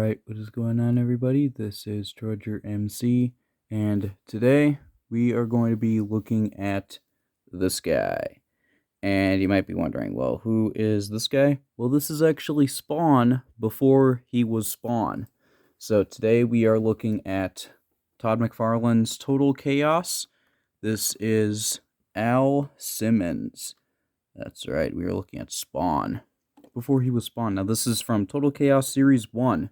Alright, what is going on, everybody? This is Troger MC, and today we are going to be looking at this guy. And you might be wondering, well, who is this guy? Well, this is actually Spawn before he was Spawn. So today we are looking at Todd McFarlane's Total Chaos. This is Al Simmons. That's right, we are looking at Spawn before he was Spawn. Now, this is from Total Chaos Series 1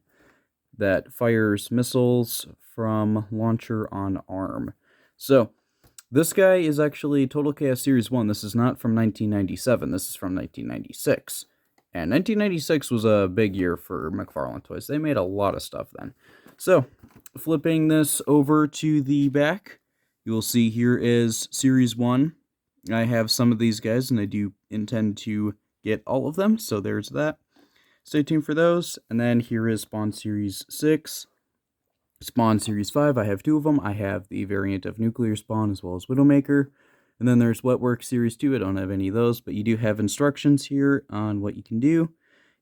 that fires missiles from launcher on arm. So, this guy is actually Total Chaos Series 1. This is not from 1997. This is from 1996. And 1996 was a big year for McFarlane Toys. They made a lot of stuff then. So, flipping this over to the back, you will see here is Series 1. I have some of these guys, and I do intend to get all of them, so there's that. Stay tuned for those. And then here is Spawn Series 6. Spawn Series 5, I have two of them. I have the variant of Nuclear Spawn as well as Widowmaker. And then there's Wetworks Series 2. I don't have any of those, but you do have instructions here on what you can do.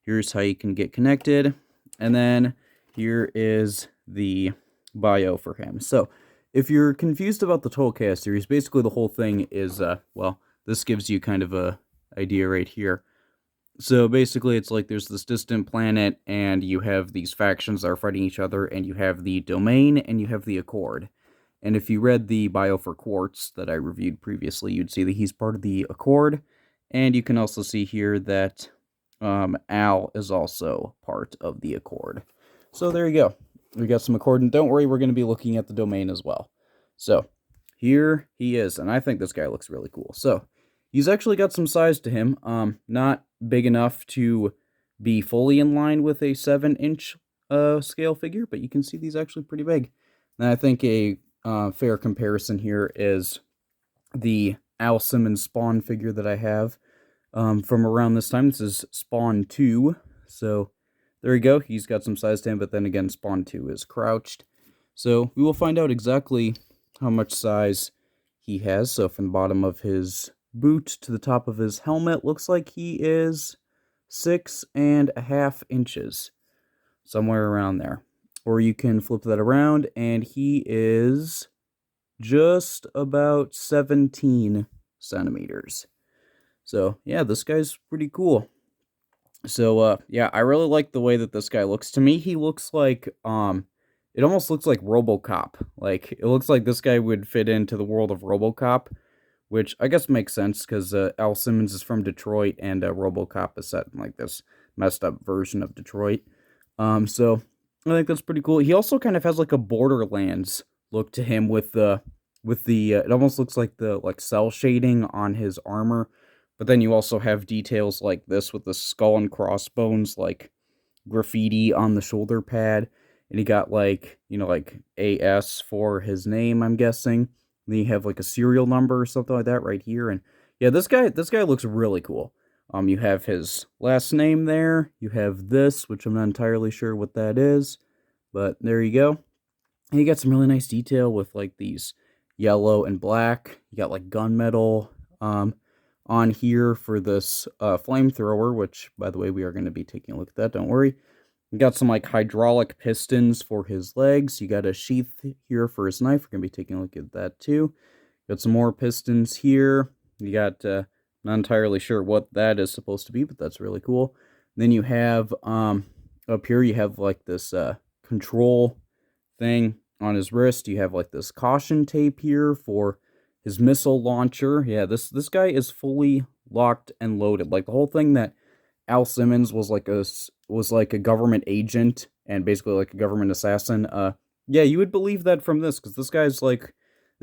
Here's how you can get connected. And then here is the bio for him. So, if you're confused about the Total Chaos series, basically the whole thing is, well, this gives you kind of a idea right here. So basically it's like there's this distant planet and you have these factions that are fighting each other, and you have the Domain and you have the Accord. And if you read the bio for Quartz that I reviewed previously, you'd see that he's part of the Accord. And you can also see here that Al is also part of the Accord. So there you go. We got some Accord, and don't worry, we're going to be looking at the Domain as well. So here he is, and I think this guy looks really cool. So he's actually got some size to him, not big enough to be fully in line with a 7-inch scale figure, but you can see these actually pretty big. And I think a fair comparison here is the Al Simmons Spawn figure that I have from around this time. This is Spawn 2, so there you go. He's got some size to him, but then again, Spawn 2 is crouched. So we will find out exactly how much size he has. So from the bottom of his boot to the top of his helmet, looks like he is 6.5 inches, somewhere around there. Or you can flip that around, and he is just about 17 centimeters. So yeah, this guy's pretty cool. So yeah, I really like the way that this guy looks. To me, he looks like it almost looks like RoboCop. Like, it looks like this guy would fit into the world of RoboCop, which I guess makes sense because Al Simmons is from Detroit, and RoboCop is set in like this messed up version of Detroit. So I think that's pretty cool. He also kind of has like a Borderlands look to him with the it almost looks like the cell shading on his armor. But then you also have details like this with the skull and crossbones, like graffiti on the shoulder pad. And he got like, like AS for his name, I'm guessing. And then you have like a serial number or something like that right here. And yeah, this guy looks really cool. You have his last name there. You have this, which I'm not entirely sure what that is. But there you go. And you got some really nice detail with like these yellow and black. You got like gunmetal on here for this flamethrower, which, by the way, we are going to be taking a look at that, don't worry. You got some like hydraulic pistons for his legs. You got a sheath here for his knife. We're going to be taking a look at that too. Got some more pistons here. You got, not entirely sure what that is supposed to be, but that's really cool. Then you have, up here, you have like this control thing on his wrist. You have like this caution tape here for his missile launcher. Yeah, this guy is fully locked and loaded. Like, the whole thing that Al Simmons was like a government agent and basically like a government assassin. Yeah, you would believe that from this, because this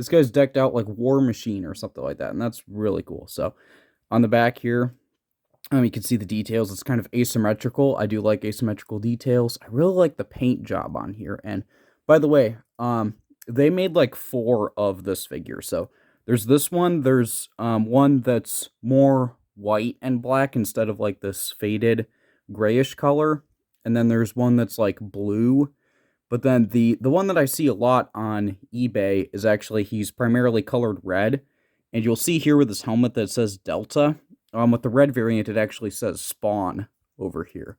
guy's decked out like War Machine or something like that, and that's really cool. So on the back here, you can see the details. It's kind of asymmetrical. I do like asymmetrical details. I really like the paint job on here. And by the way, they made like 4 of this figure. So there's this one. There's one that's more white and black instead of like this faded grayish color. And then there's one that's like blue. But then the one that I see a lot on eBay is actually, he's primarily colored red. And you'll see here with this helmet that says Delta. With the red variant, it actually says Spawn over here.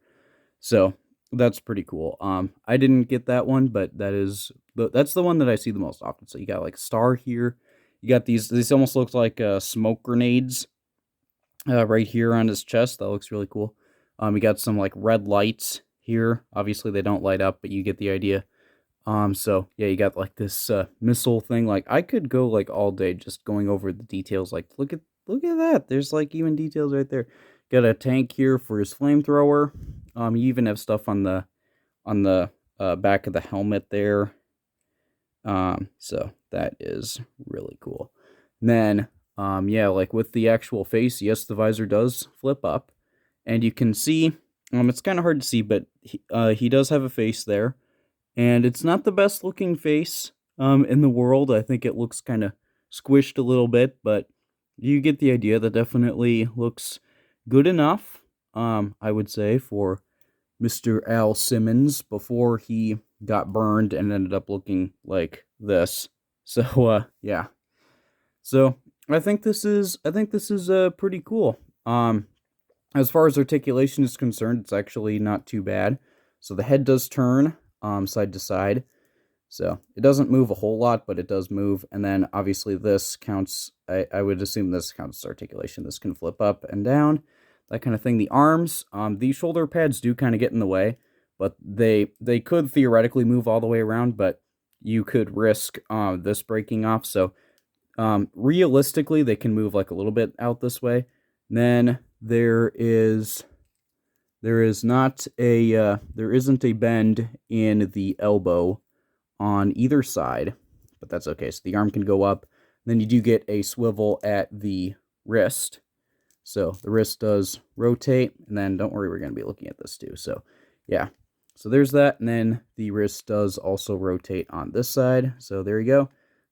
So That's pretty cool. I didn't get that one, but that's the one that I see the most often. So you got like a star here. You got these almost look like smoke grenades right here on his chest. That looks really cool. You got some like red lights here. Obviously they don't light up, but you get the idea. So yeah, you got like this missile thing. Like I could go like all day just going over the details. Like look at that. There's like even details right there. Got a tank here for his flamethrower. You even have stuff on the back of the helmet there. So that is really cool. And then yeah, like with the actual face, yes, the visor does flip up, and you can see. It's kind of hard to see, but he does have a face there. And it's not the best looking face in the world. I think it looks kind of squished a little bit, but you get the idea. That definitely looks good enough, I would say, for Mr. Al Simmons before he got burned and ended up looking like this. So yeah. So I think this is pretty cool. As far as articulation is concerned, it's actually not too bad. So the head does turn side to side. So it doesn't move a whole lot, but it does move. And then obviously this counts. I would assume this counts as articulation. This can flip up and down, that kind of thing. The arms, these shoulder pads do kind of get in the way, but they could theoretically move all the way around, but you could risk this breaking off. So realistically, they can move like a little bit out this way. Then there isn't a bend in the elbow on either side, but that's okay. So the arm can go up. Then you do get a swivel at the wrist. So the wrist does rotate, and then don't worry, we're going to be looking at this too. So yeah, so there's that, and then the wrist does also rotate on this side. So there you go.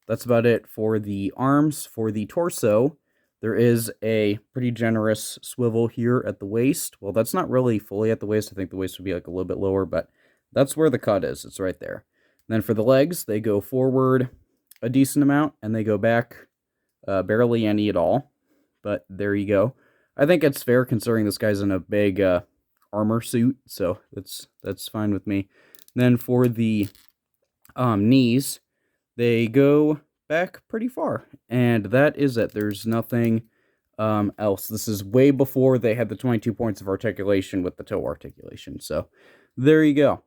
That's about it for the arms. For the torso, there is a pretty generous swivel here at the waist. Well, that's not really fully at the waist. I think the waist would be like a little bit lower, but that's where the cut is. It's right there. And then for the legs, they go forward a decent amount, and they go back barely any at all. But there you go. I think it's fair considering this guy's in a big armor suit, so that's fine with me. And then for the knees, they go back pretty far, and that is it. There's nothing else. This is way before they had the 22 points of articulation with the toe articulation. So there you go.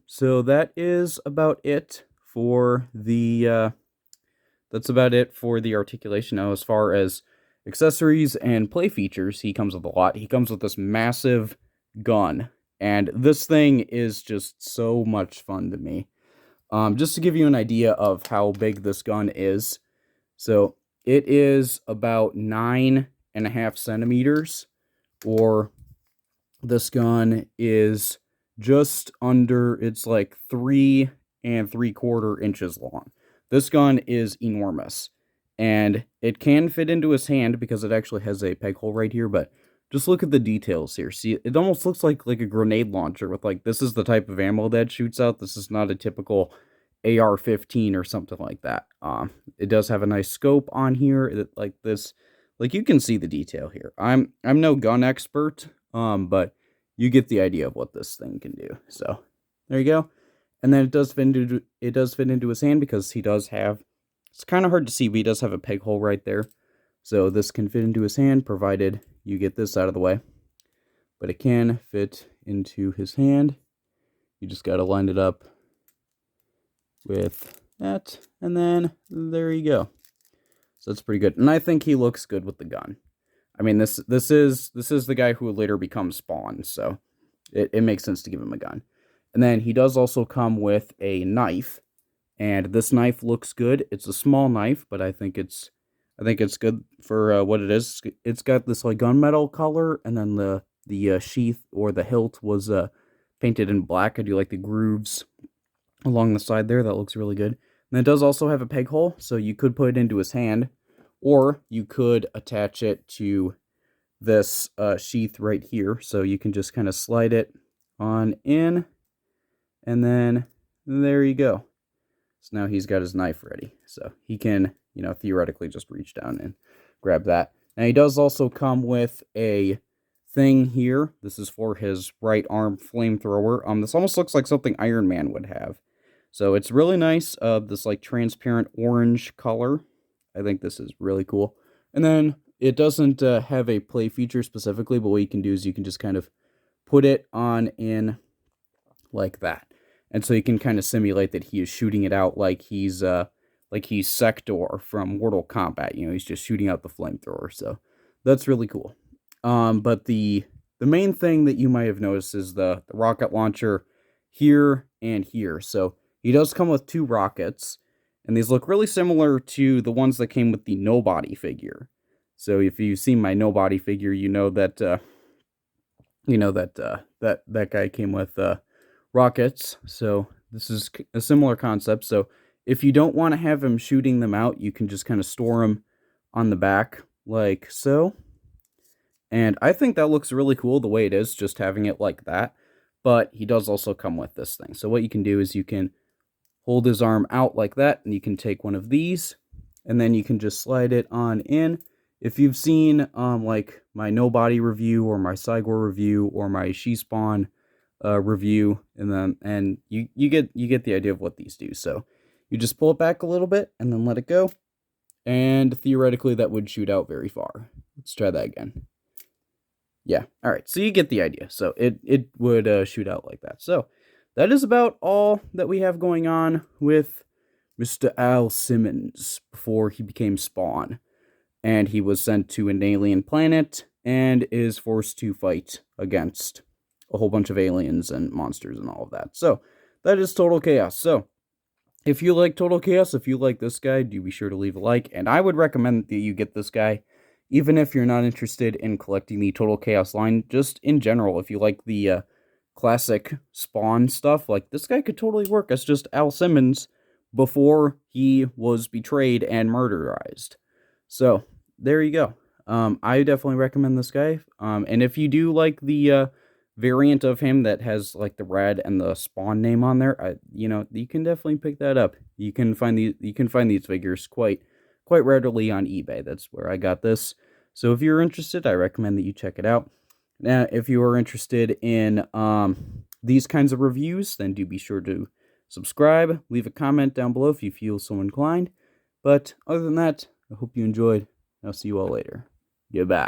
So that is about it for the articulation. Now, as far as accessories and play features, he comes with a lot. He comes with this massive gun, and this thing is just so much fun to me. Just to give you an idea of how big this gun is, so it is about 9.5 centimeters, or this gun is just under, it's like 3 3/4 inches long. This gun is enormous, and it can fit into his hand because it actually has a peg hole right here, but just look at the details here. See, it almost looks like a grenade launcher with like, this is the type of ammo that shoots out. This is not a typical AR-15 or something like that. It does have a nice scope on here, like this. Like, you can see the detail here. I'm no gun expert, but you get the idea of what this thing can do. So there you go. And then it does fit into his hand because he does have, it's kind of hard to see, but he does have a peg hole right there. So this can fit into his hand, provided you get this out of the way. But it can fit into his hand. You just got to line it up with that, and then there you go. So that's pretty good, and I think he looks good with the gun. I mean, this is the guy who would later become Spawn, so it makes sense to give him a gun. And then he does also come with a knife, and this knife looks good. It's a small knife, but I think it's good for what it is. It's got this like gunmetal color, and then the sheath or the hilt was painted in black. I do like the grooves along the side there. That looks really good. And it does also have a peg hole, so you could put it into his hand, or you could attach it to this sheath right here. So you can just kind of slide it on in, and then there you go. So now he's got his knife ready. So he can, theoretically just reach down and grab that. Now he does also come with a thing here. This is for his right arm flamethrower. This almost looks like something Iron Man would have. So it's really nice. This like transparent orange color. I think this is really cool. And then it doesn't have a play feature specifically, but what you can do is you can just kind of put it on in like that. And so you can kind of simulate that he is shooting it out like he's Sector from Mortal Kombat. You know, he's just shooting out the flamethrower. So that's really cool. But the main thing that you might have noticed is the rocket launcher here and here. So he does come with 2 rockets, and these look really similar to the ones that came with the Nobody figure. So if you've seen my Nobody figure, you know that that guy came with rockets. So this is a similar concept. So if you don't want to have him shooting them out, you can just kind of store them on the back like so. And I think that looks really cool the way it is, just having it like that. But he does also come with this thing. So what you can do is you can hold his arm out like that, and you can take one of these, and then you can just slide it on in. If you've seen like my Nobody review or my Cygor review or my She-Spawn review, and you get the idea of what these do. So you just pull it back a little bit and then let it go, and theoretically that would shoot out very far. Let's try that again. Yeah, all right, so you get the idea. So it would shoot out like that. So that is about all that we have going on with Mr. Al Simmons before he became Spawn. And he was sent to an alien planet and is forced to fight against a whole bunch of aliens and monsters and all of that. So that is Total Chaos. So if you like Total Chaos, if you like this guy, do be sure to leave a like. And I would recommend that you get this guy, even if you're not interested in collecting the Total Chaos line. Just in general, if you like the classic Spawn stuff, like this guy could totally work as just Al Simmons before he was betrayed and murderized. So there you go. I definitely recommend this guy. And if you do like the variant of him that has like the red and the Spawn name on there, you can definitely pick that up. You can find these figures quite readily on eBay. That's where I got this. So if you're interested, I recommend that you check it out. Now, if you are interested in these kinds of reviews, then do be sure to subscribe. Leave a comment down below if you feel so inclined. But other than that, I hope you enjoyed. I'll see you all later. Goodbye.